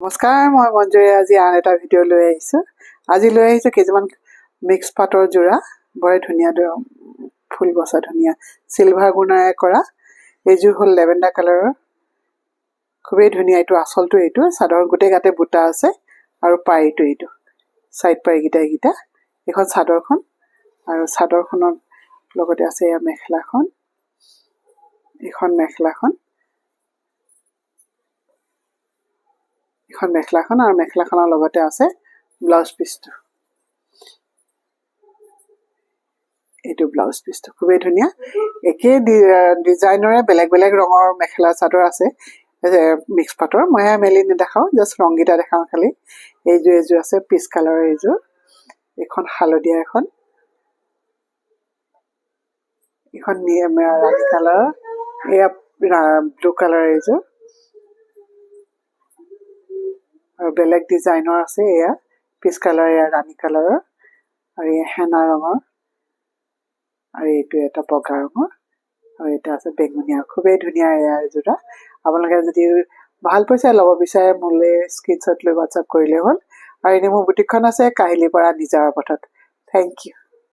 নমস্কাৰ, মই মঞ্জুৰী আজি আন এটা ভিডিঅ' লৈ আহিছোঁ। আজি লৈ আহিছোঁ কেইটামান মিক্স পাটৰ যোৰা, বৰ ধুনীয়া ফুল বচা ধুনীয়া চিলভাৰ গুণাৰে কৰা। এইযোৰ হ'ল লেভেণ্ডাৰ কালাৰৰ, খুবেই ধুনীয়া। এইটো আচলটো, এইটো চাদৰ গোটেই গাতে বুটা আছে আৰু পাৰিটো এইটো চাইড পাৰিকেইটা এইখন চাদৰখন, আৰু চাদৰখনৰ লগতে আছে এয়া মেখেলাখন, এইখন মেখেলাখন, আৰু মেখেলাখনৰ লগতে আছে ব্লাউজ পিচটো। এইটো ব্লাউজ পিচটো খুবেই ধুনীয়া। একেই ডিজাইনৰে বেলেগ বেলেগ ৰঙৰ মেখেলা চাদৰ আছে মিক্স পাটৰ। মই মেলি নেদেখাওঁ, জাষ্ট ৰংকেইটা দেখাওঁ খালি। এইযোৰ আছে পিচ কালাৰৰ, এইখন হালধীয়া, এইখন ৰাণী কালাৰৰ, এয়া ব্লু কালাৰ এইযোৰ, আৰু বেলেগ ডিজাইনৰ আছে। এয়া পিচ কালাৰ, এয়া ৰাণী কালাৰৰ, আৰু এয়া হেনা ৰঙৰ, আৰু এইটো এটা বগা ৰঙৰ, আৰু এটা আছে বেঙুনীয়া। খুবেই ধুনীয়া এয়া এযোৰা। আপোনালোকে যদি ভাল পইচাই ল'ব বিচাৰে মোলৈ স্ক্ৰীনশ্বট লৈ হোৱাটছআপ কৰিলে হ'ল। আৰু এনেই মোৰ বুটিকখন আছে কাহিলীপাৰা নিজাৰৰ পথত। Thank U.